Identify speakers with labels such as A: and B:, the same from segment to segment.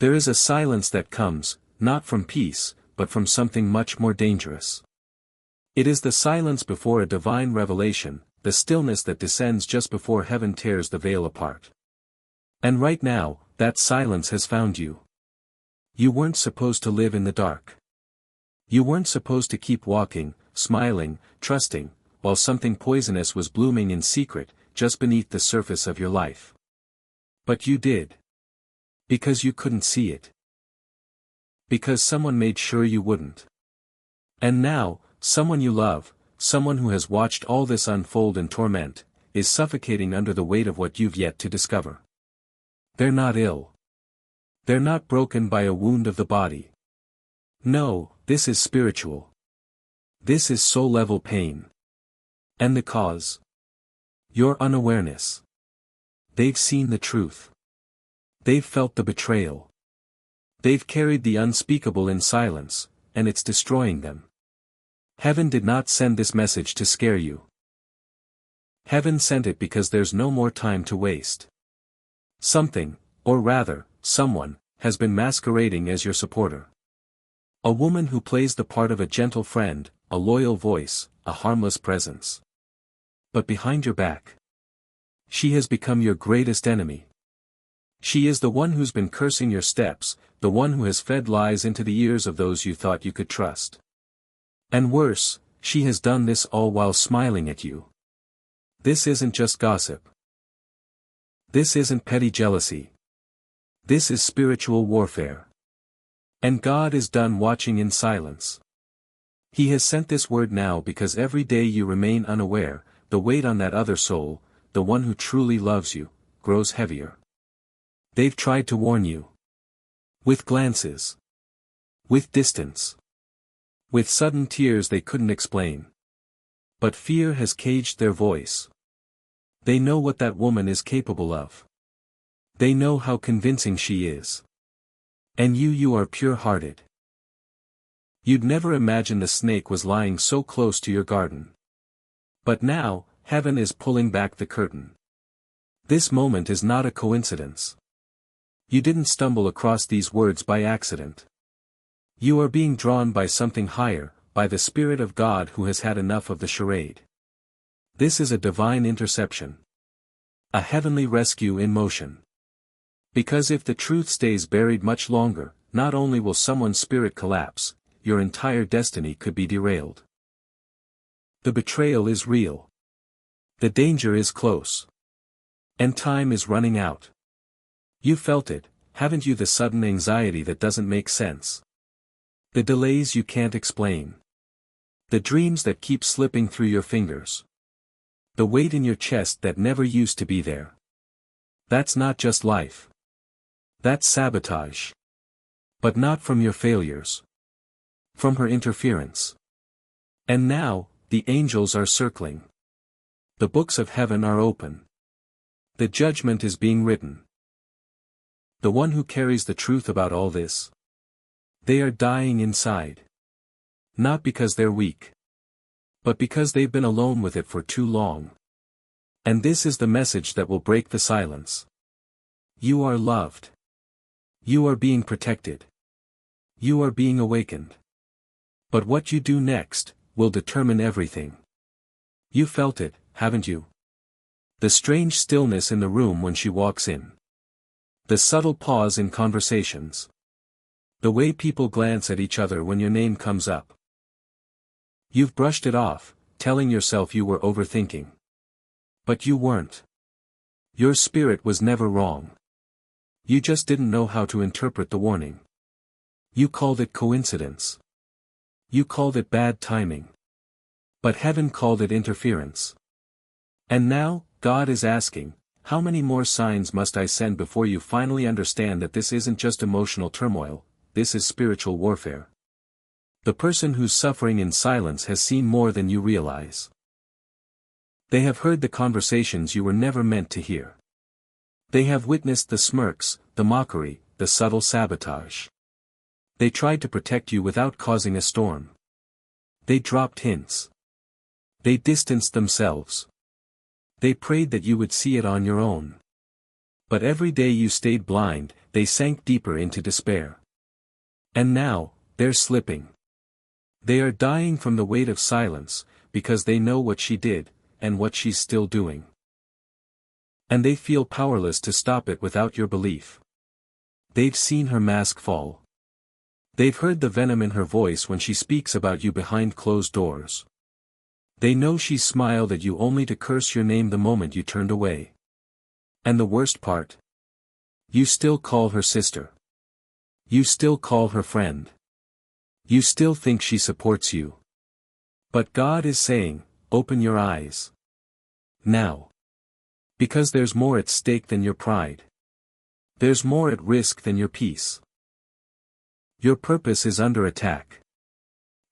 A: There is a silence that comes, not from peace, but from something much more dangerous. It is the silence before a divine revelation, the stillness that descends just before heaven tears the veil apart. And right now, that silence has found you. You weren't supposed to live in the dark. You weren't supposed to keep walking, smiling, trusting, while something poisonous was blooming in secret, just beneath the surface of your life. But you did. Because you couldn't see it. Because someone made sure you wouldn't. And now, someone you love, someone who has watched all this unfold in torment, is suffocating under the weight of what you've yet to discover. They're not ill. They're not broken by a wound of the body. No, this is spiritual. This is soul-level pain. And the cause? Your unawareness. They've seen the truth. They've felt the betrayal. They've carried the unspeakable in silence, and it's destroying them. Heaven did not send this message to scare you. Heaven sent it because there's no more time to waste. Something, or rather, someone, has been masquerading as your supporter. A woman who plays the part of a gentle friend, a loyal voice, a harmless presence. But behind your back, she has become your greatest enemy. She is the one who's been cursing your steps, the one who has fed lies into the ears of those you thought you could trust. And worse, she has done this all while smiling at you. This isn't just gossip. This isn't petty jealousy. This is spiritual warfare. And God is done watching in silence. He has sent this word now because every day you remain unaware, the weight on that other soul, the one who truly loves you, grows heavier. They've tried to warn you. With glances. With distance. With sudden tears they couldn't explain. But fear has caged their voice. They know what that woman is capable of. They know how convincing she is. And you are pure-hearted. You'd never imagine the snake was lying so close to your garden. But now, heaven is pulling back the curtain. This moment is not a coincidence. You didn't stumble across these words by accident. You are being drawn by something higher, by the Spirit of God who has had enough of the charade. This is a divine interception. A heavenly rescue in motion. Because if the truth stays buried much longer, not only will someone's spirit collapse, your entire destiny could be derailed. The betrayal is real. The danger is close. And time is running out. You felt it, haven't you? The sudden anxiety that doesn't make sense. The delays you can't explain. The dreams that keep slipping through your fingers. The weight in your chest that never used to be there. That's not just life. That's sabotage. But not from your failures. From her interference. And now, the angels are circling. The books of heaven are open. The judgment is being written. The one who carries the truth about all this. They are dying inside. Not because they're weak. But because they've been alone with it for too long. And this is the message that will break the silence. You are loved. You are being protected. You are being awakened. But what you do next, will determine everything. You felt it, haven't you? The strange stillness in the room when she walks in. The subtle pause in conversations. The way people glance at each other when your name comes up. You've brushed it off, telling yourself you were overthinking. But you weren't. Your spirit was never wrong. You just didn't know how to interpret the warning. You called it coincidence. You called it bad timing. But heaven called it interference. And now, God is asking, how many more signs must I send before you finally understand that this isn't just emotional turmoil, this is spiritual warfare? The person who's suffering in silence has seen more than you realize. They have heard the conversations you were never meant to hear. They have witnessed the smirks, the mockery, the subtle sabotage. They tried to protect you without causing a storm. They dropped hints. They distanced themselves. They prayed that you would see it on your own. But every day you stayed blind, they sank deeper into despair. And now, they're slipping. They are dying from the weight of silence, because they know what she did, and what she's still doing. And they feel powerless to stop it without your belief. They've seen her mask fall. They've heard the venom in her voice when she speaks about you behind closed doors. They know she smiled at you only to curse your name the moment you turned away. And the worst part? You still call her sister. You still call her friend. You still think she supports you. But God is saying, open your eyes. Now. Because there's more at stake than your pride. There's more at risk than your peace. Your purpose is under attack.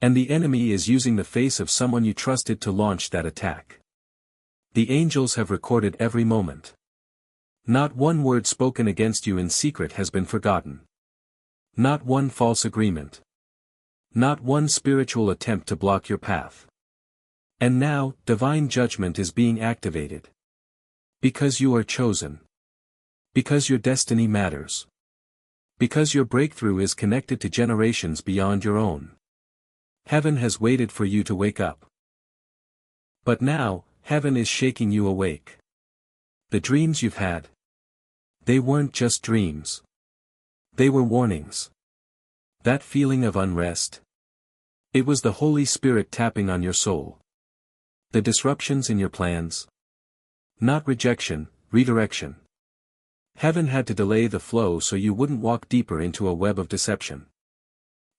A: And the enemy is using the face of someone you trusted to launch that attack. The angels have recorded every moment. Not one word spoken against you in secret has been forgotten. Not one false agreement. Not one spiritual attempt to block your path. And now, divine judgment is being activated. Because you are chosen. Because your destiny matters. Because your breakthrough is connected to generations beyond your own. Heaven has waited for you to wake up. But now, heaven is shaking you awake. The dreams you've had. They weren't just dreams. They were warnings. That feeling of unrest. It was the Holy Spirit tapping on your soul. The disruptions in your plans. Not rejection, redirection. Heaven had to delay the flow so you wouldn't walk deeper into a web of deception.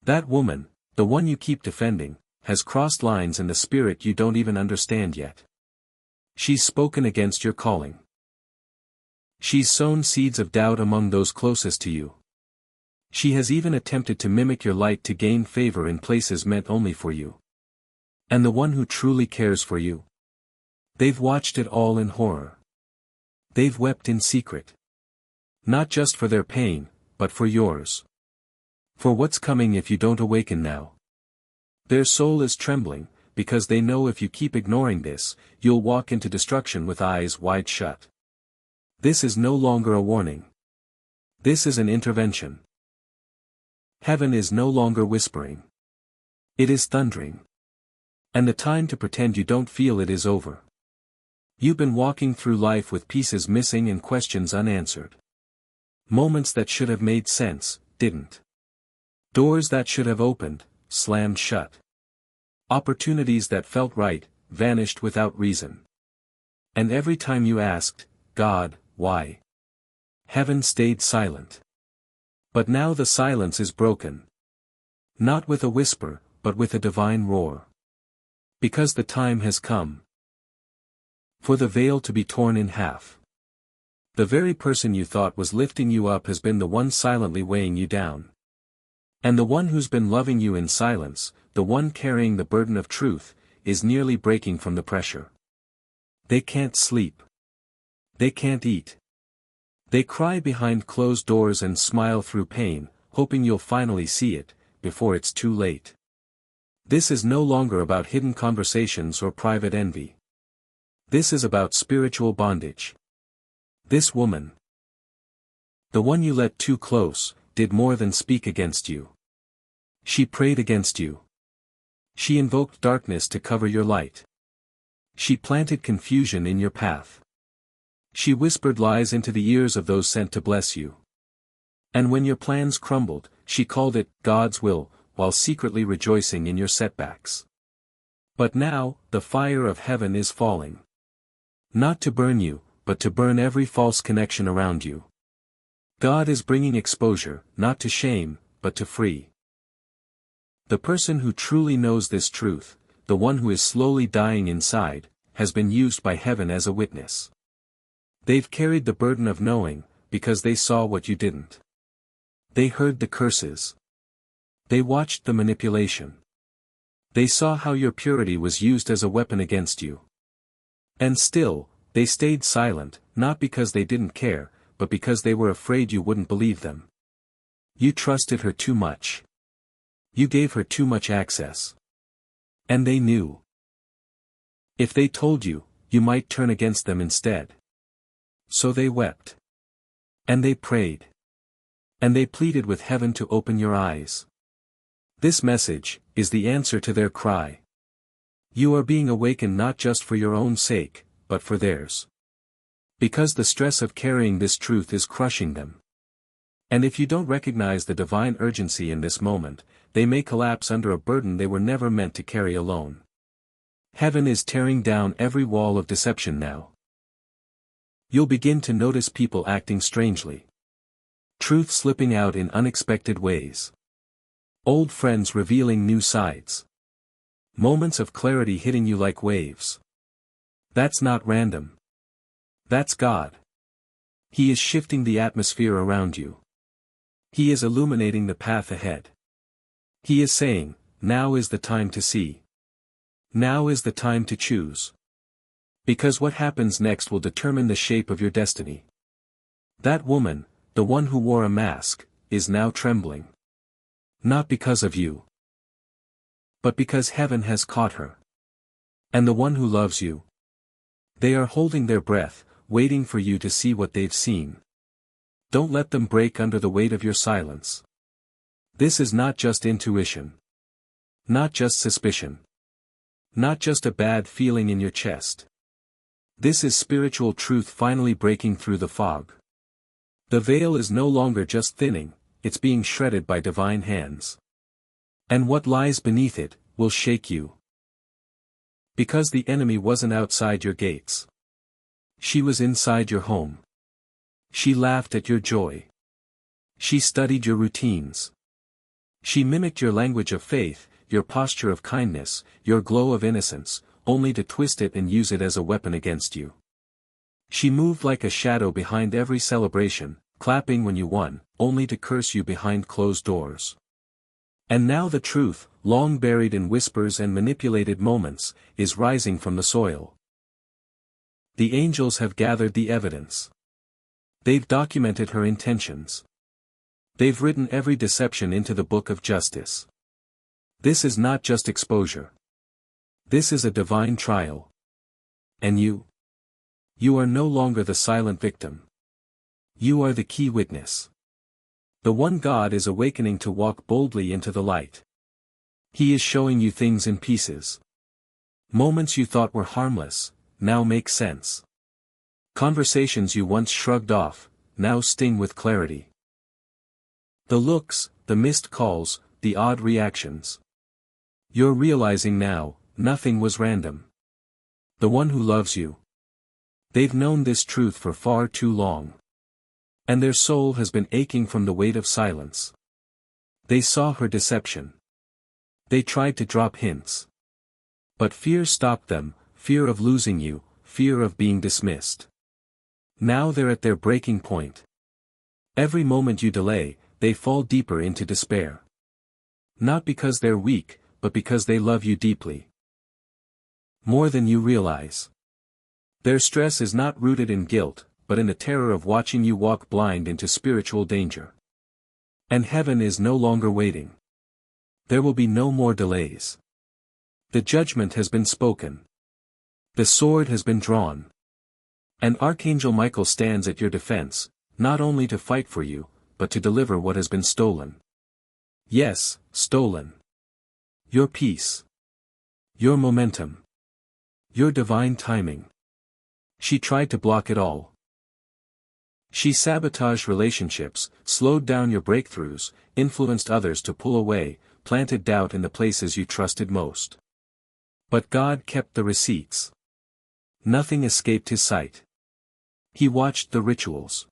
A: That woman, the one you keep defending, has crossed lines in the spirit you don't even understand yet. She's spoken against your calling. She's sown seeds of doubt among those closest to you. She has even attempted to mimic your light to gain favor in places meant only for you. And the one who truly cares for you? They've watched it all in horror. They've wept in secret. Not just for their pain, but for yours. For what's coming if you don't awaken now. Their soul is trembling, because they know if you keep ignoring this, you'll walk into destruction with eyes wide shut. This is no longer a warning. This is an intervention. Heaven is no longer whispering. It is thundering. And the time to pretend you don't feel it is over. You've been walking through life with pieces missing and questions unanswered. Moments that should have made sense, didn't. Doors that should have opened, slammed shut. Opportunities that felt right, vanished without reason. And every time you asked, God, why? Heaven stayed silent. But now the silence is broken. Not with a whisper, but with a divine roar. Because the time has come. For the veil to be torn in half. The very person you thought was lifting you up has been the one silently weighing you down. And the one who's been loving you in silence, the one carrying the burden of truth, is nearly breaking from the pressure. They can't sleep. They can't eat. They cry behind closed doors and smile through pain, hoping you'll finally see it, before it's too late. This is no longer about hidden conversations or private envy. This is about spiritual bondage. This woman, the one you let too close, did more than speak against you. She prayed against you. She invoked darkness to cover your light. She planted confusion in your path. She whispered lies into the ears of those sent to bless you. And when your plans crumbled, she called it God's will, while secretly rejoicing in your setbacks. But now, the fire of heaven is falling. Not to burn you, but to burn every false connection around you. God is bringing exposure, not to shame, but to free. The person who truly knows this truth, the one who is slowly dying inside, has been used by heaven as a witness. They've carried the burden of knowing, because they saw what you didn't. They heard the curses. They watched the manipulation. They saw how your purity was used as a weapon against you. And still, they stayed silent, not because they didn't care, but because they were afraid you wouldn't believe them. You trusted her too much. You gave her too much access. And they knew. If they told you, you might turn against them instead. So they wept. And they prayed. And they pleaded with heaven to open your eyes. This message is the answer to their cry. You are being awakened not just for your own sake, but for theirs. Because the stress of carrying this truth is crushing them. And if you don't recognize the divine urgency in this moment, they may collapse under a burden they were never meant to carry alone. Heaven is tearing down every wall of deception now. You'll begin to notice people acting strangely. Truth slipping out in unexpected ways. Old friends revealing new sides. Moments of clarity hitting you like waves. That's not random. That's God. He is shifting the atmosphere around you. He is illuminating the path ahead. He is saying, now is the time to see. Now is the time to choose. Because what happens next will determine the shape of your destiny. That woman, the one who wore a mask, is now trembling. Not because of you, but because heaven has caught her. And the one who loves you. They are holding their breath, waiting for you to see what they've seen. Don't let them break under the weight of your silence. This is not just intuition. Not just suspicion. Not just a bad feeling in your chest. This is spiritual truth finally breaking through the fog. The veil is no longer just thinning, it's being shredded by divine hands. And what lies beneath it, will shake you. Because the enemy wasn't outside your gates. She was inside your home. She laughed at your joy. She studied your routines. She mimicked your language of faith, your posture of kindness, your glow of innocence, only to twist it and use it as a weapon against you. She moved like a shadow behind every celebration, clapping when you won, only to curse you behind closed doors. And now the truth, long buried in whispers and manipulated moments, is rising from the soil. The angels have gathered the evidence. They've documented her intentions. They've written every deception into the book of justice. This is not just exposure. This is a divine trial. And you? You are no longer the silent victim. You are the key witness. The one God is awakening to walk boldly into the light. He is showing you things in pieces. Moments you thought were harmless, now make sense. Conversations you once shrugged off, now sting with clarity. The looks, the missed calls, the odd reactions. You're realizing now, nothing was random. The one who loves you. They've known this truth for far too long. And their soul has been aching from the weight of silence. They saw her deception. They tried to drop hints. But fear stopped them, fear of losing you, fear of being dismissed. Now they're at their breaking point. Every moment you delay, they fall deeper into despair. Not because they're weak, but because they love you deeply. More than you realize. Their stress is not rooted in guilt, but in the terror of watching you walk blind into spiritual danger. And heaven is no longer waiting. There will be no more delays. The judgment has been spoken. The sword has been drawn. And Archangel Michael stands at your defense, not only to fight for you, but to deliver what has been stolen. Yes, stolen. Your peace. Your momentum. Your divine timing. She tried to block it all. She sabotaged relationships, slowed down your breakthroughs, influenced others to pull away, planted doubt in the places you trusted most. But God kept the receipts. Nothing escaped his sight. He watched the rituals.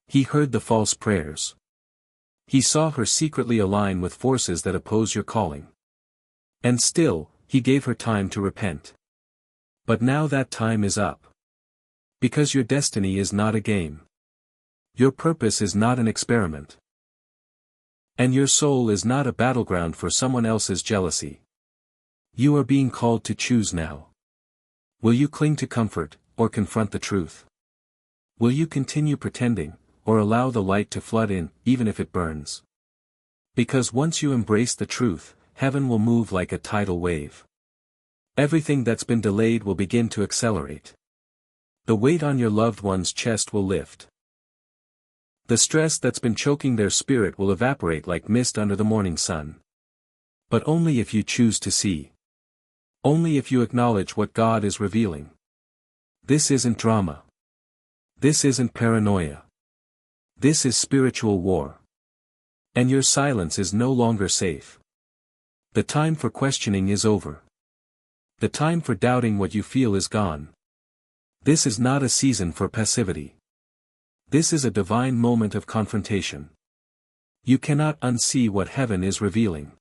A: He heard the false prayers. He saw her secretly align with forces that oppose your calling. And still, he gave her time to repent. But now that time is up. Because your destiny is not a game. Your purpose is not an experiment. And your soul is not a battleground for someone else's jealousy. You are being called to choose now. Will you cling to comfort, or confront the truth? Will you continue pretending, or allow the light to flood in, even if it burns? Because once you embrace the truth, heaven will move like a tidal wave. Everything that's been delayed will begin to accelerate. The weight on your loved one's chest will lift. The stress that's been choking their spirit will evaporate like mist under the morning sun. But only if you choose to see. Only if you acknowledge what God is revealing. This isn't drama. This isn't paranoia. This is spiritual war. And your silence is no longer safe. The time for questioning is over. The time for doubting what you feel is gone. This is not a season for passivity. This is a divine moment of confrontation. You cannot unsee what heaven is revealing.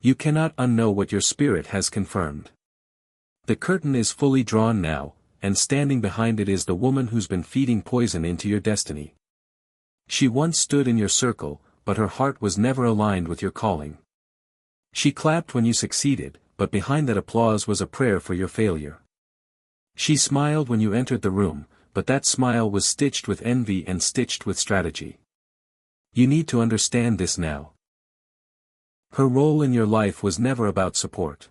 A: You cannot unknow what your spirit has confirmed. The curtain is fully drawn now, and standing behind it is the woman who's been feeding poison into your destiny. She once stood in your circle, but her heart was never aligned with your calling. She clapped when you succeeded, but behind that applause was a prayer for your failure. She smiled when you entered the room, but that smile was stitched with envy and stitched with strategy. You need to understand this now. Her role in your life was never about support.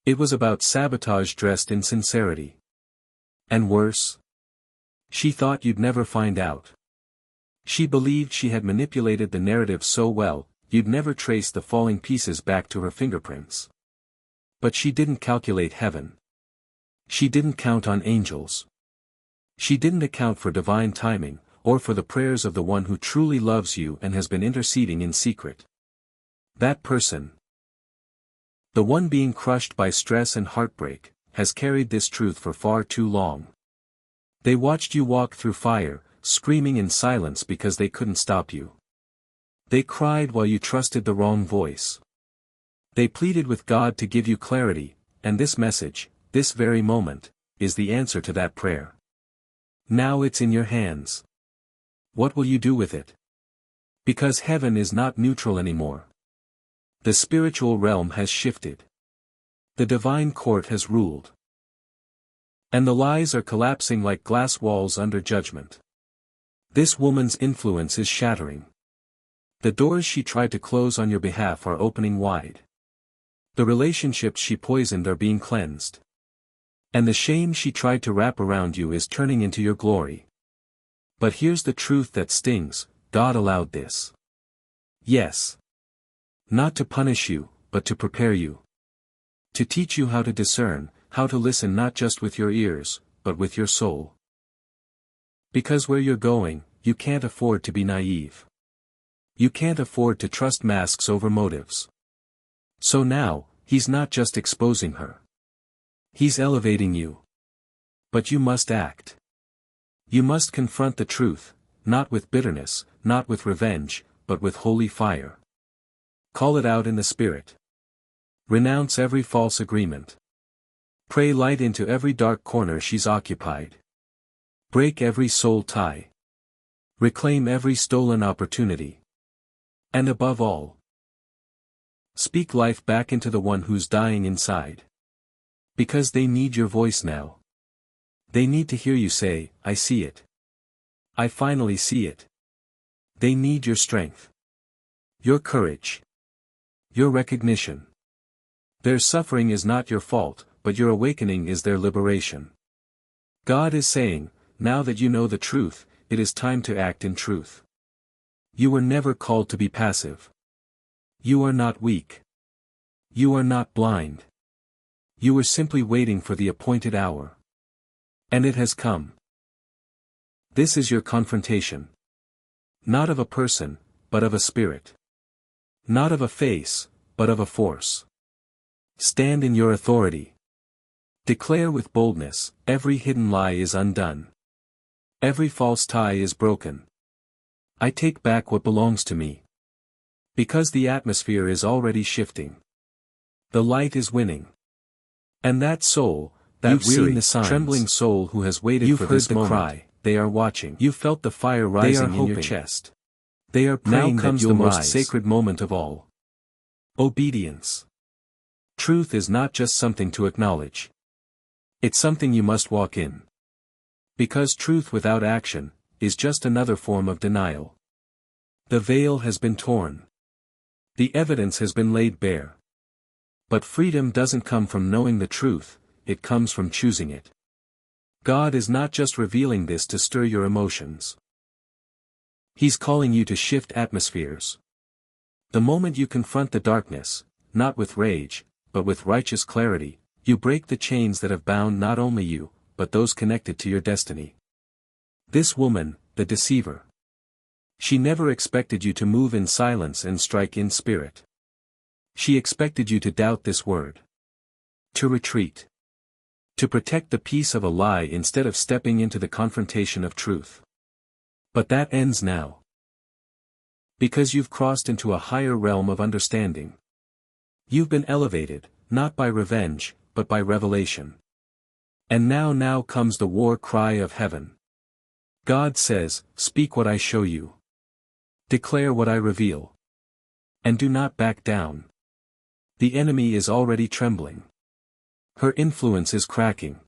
A: It was about sabotage dressed in sincerity. And worse? She thought you'd never find out. She believed she had manipulated the narrative so well, you'd never trace the falling pieces back to her fingerprints. But she didn't calculate heaven. She didn't count on angels. She didn't account for divine timing, or for the prayers of the one who truly loves you and has been interceding in secret. That person, the one being crushed by stress and heartbreak, has carried this truth for far too long. They watched you walk through fire, screaming in silence because they couldn't stop you. They cried while you trusted the wrong voice. They pleaded with God to give you clarity, and this message, this very moment, is the answer to that prayer. Now it's in your hands. What will you do with it? Because heaven is not neutral anymore. The spiritual realm has shifted. The divine court has ruled. And the lies are collapsing like glass walls under judgment. This woman's influence is shattering. The doors she tried to close on your behalf are opening wide. The relationships she poisoned are being cleansed. And the shame she tried to wrap around you is turning into your glory. But here's the truth that stings: God allowed this. Yes. Not to punish you, but to prepare you. To teach you how to discern, how to listen not just with your ears, but with your soul. Because where you're going, you can't afford to be naive. You can't afford to trust masks over motives. So now, He's not just exposing her. He's elevating you. But you must act. You must confront the truth, not with bitterness, not with revenge, but with holy fire. Call it out in the Spirit. Renounce every false agreement. Pray light into every dark corner she's occupied. Break every soul tie. Reclaim every stolen opportunity. And above all, speak life back into the one who's dying inside. Because they need your voice now. They need to hear you say, I see it. I finally see it. They need your strength. Your courage. Your recognition. Their suffering is not your fault, but your awakening is their liberation. God is saying, now that you know the truth, it is time to act in truth. You were never called to be passive. You are not weak. You are not blind. You were simply waiting for the appointed hour. And it has come. This is your confrontation. Not of a person, but of a spirit. Not of a face, but of a force. Stand in your authority. Declare with boldness, every hidden lie is undone. Every false tie is broken. I take back what belongs to me. Because the atmosphere is already shifting. The light is winning. And that soul, that weary, trembling soul who has waited for this moment, cry, they are watching. You felt the fire rising in your chest. They are praying. Now comes the most sacred moment of all. Obedience. Truth is not just something to acknowledge. It's something you must walk in. Because truth without action is just another form of denial. The veil has been torn. The evidence has been laid bare. But freedom doesn't come from knowing the truth, it comes from choosing it. God is not just revealing this to stir your emotions. He's calling you to shift atmospheres. The moment you confront the darkness, not with rage, but with righteous clarity, you break the chains that have bound not only you, but those connected to your destiny. This woman, the deceiver. She never expected you to move in silence and strike in spirit. She expected you to doubt this word. To retreat. To protect the peace of a lie instead of stepping into the confrontation of truth. But that ends now. Because you've crossed into a higher realm of understanding. You've been elevated, not by revenge, but by revelation. And now comes the war cry of heaven. God says, speak what I show you. Declare what I reveal. And do not back down. The enemy is already trembling. Her influence is cracking.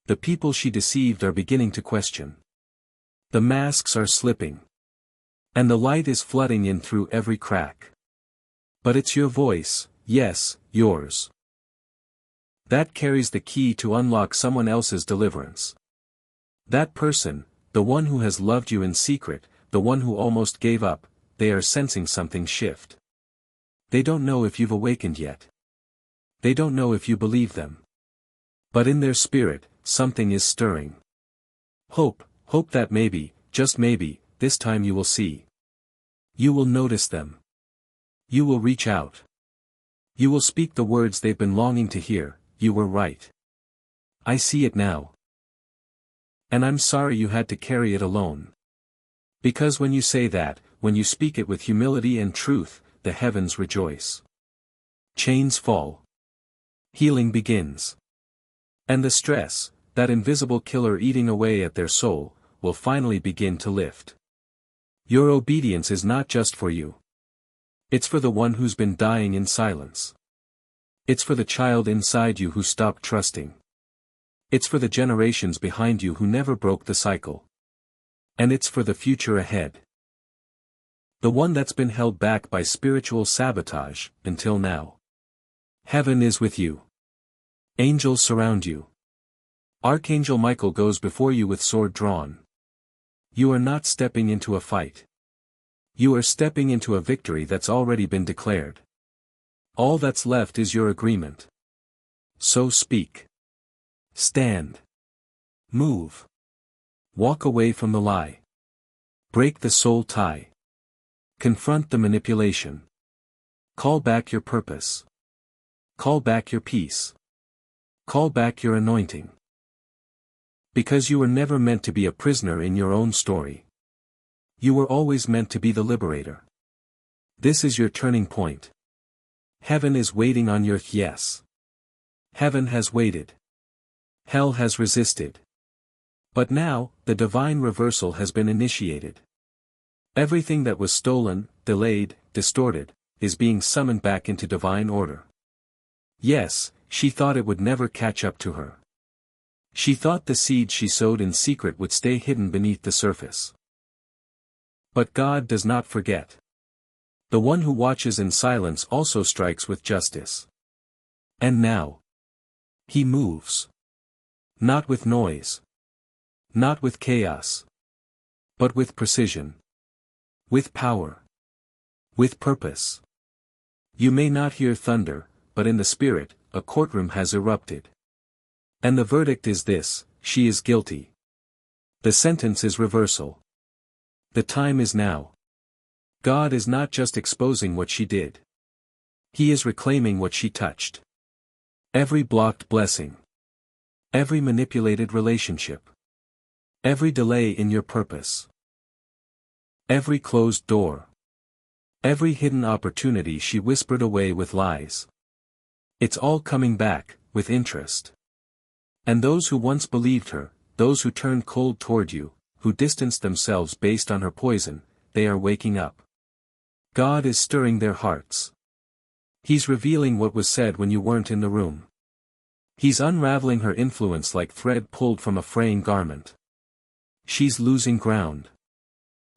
A: The people she deceived are beginning to question. The masks are slipping. And the light is flooding in through every crack. But it's your voice, yes, yours. That carries the key to unlock someone else's deliverance. That person, the one who has loved you in secret, the one who almost gave up, they are sensing something shift. They don't know if you've awakened yet. They don't know if you believe them. But in their spirit, something is stirring. Hope that maybe, just maybe, this time you will see. You will notice them. You will reach out. You will speak the words they've been longing to hear, you were right. I see it now. And I'm sorry you had to carry it alone. Because when you say that, when you speak it with humility and truth, the heavens rejoice. Chains fall. Healing begins. And the stress, that invisible killer eating away at their soul, will finally begin to lift. Your obedience is not just for you. It's for the one who's been dying in silence. It's for the child inside you who stopped trusting. It's for the generations behind you who never broke the cycle. And it's for the future ahead. The one that's been held back by spiritual sabotage, until now. Heaven is with you. Angels surround you. Archangel Michael goes before you with sword drawn. You are not stepping into a fight. You are stepping into a victory that's already been declared. All that's left is your agreement. So speak. Stand. Move. Walk away from the lie. Break the soul tie. Confront the manipulation. Call back your purpose. Call back your peace. Call back your anointing. Because you were never meant to be a prisoner in your own story. You were always meant to be the liberator. This is your turning point. Heaven is waiting on your yes. Heaven has waited. Hell has resisted. But now, the divine reversal has been initiated. Everything that was stolen, delayed, distorted, is being summoned back into divine order. Yes, she thought it would never catch up to her. She thought the seed she sowed in secret would stay hidden beneath the surface. But God does not forget. The one who watches in silence also strikes with justice. And now. He moves. Not with noise. Not with chaos. But with precision. With power. With purpose. You may not hear thunder, but in the spirit, a courtroom has erupted. And the verdict is this: she is guilty. The sentence is reversal. The time is now. God is not just exposing what she did. He is reclaiming what she touched. Every blocked blessing. Every manipulated relationship. Every delay in your purpose. Every closed door. Every hidden opportunity she whispered away with lies. It's all coming back, with interest. And those who once believed her, those who turned cold toward you, who distanced themselves based on her poison, they are waking up. God is stirring their hearts. He's revealing what was said when you weren't in the room. He's unraveling her influence like thread pulled from a fraying garment. She's losing ground.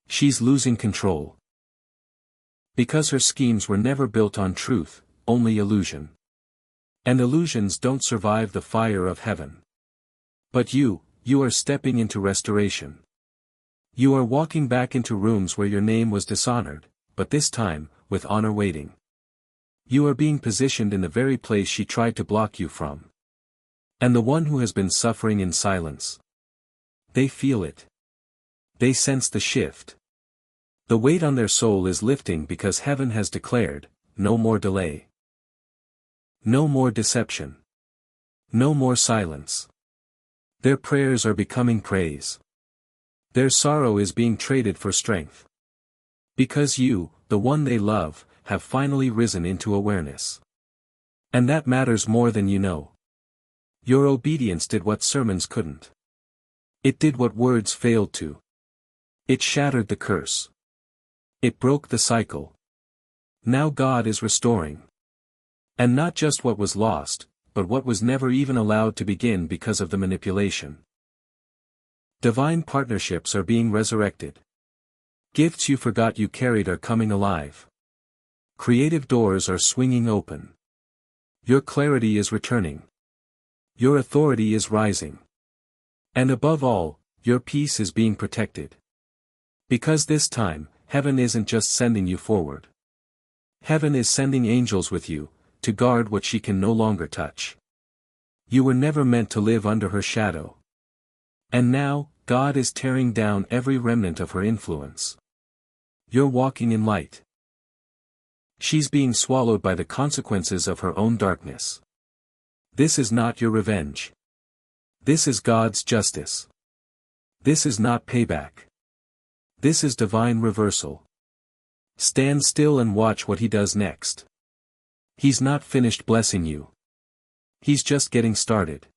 A: She's losing control. Because her schemes were never built on truth, only illusion. And illusions don't survive the fire of heaven. But you are stepping into restoration. You are walking back into rooms where your name was dishonored, but this time, with honor waiting. You are being positioned in the very place she tried to block you from. And the one who has been suffering in silence. They feel it. They sense the shift. The weight on their soul is lifting because heaven has declared, no more delay. No more deception. No more silence. Their prayers are becoming praise. Their sorrow is being traded for strength. Because you, the one they love, have finally risen into awareness. And that matters more than you know. Your obedience did what sermons couldn't. It did what words failed to. It shattered the curse. It broke the cycle. Now God is restoring. And not just what was lost, but what was never even allowed to begin because of the manipulation. Divine partnerships are being resurrected. Gifts you forgot you carried are coming alive. Creative doors are swinging open. Your clarity is returning. Your authority is rising. And above all, your peace is being protected. Because this time, heaven isn't just sending you forward. Heaven is sending angels with you, to guard what she can no longer touch. You were never meant to live under her shadow. And now, God is tearing down every remnant of her influence. You're walking in light. She's being swallowed by the consequences of her own darkness. This is not your revenge. This is God's justice. This is not payback. This is divine reversal. Stand still and watch what he does next. He's not finished blessing you. He's just getting started.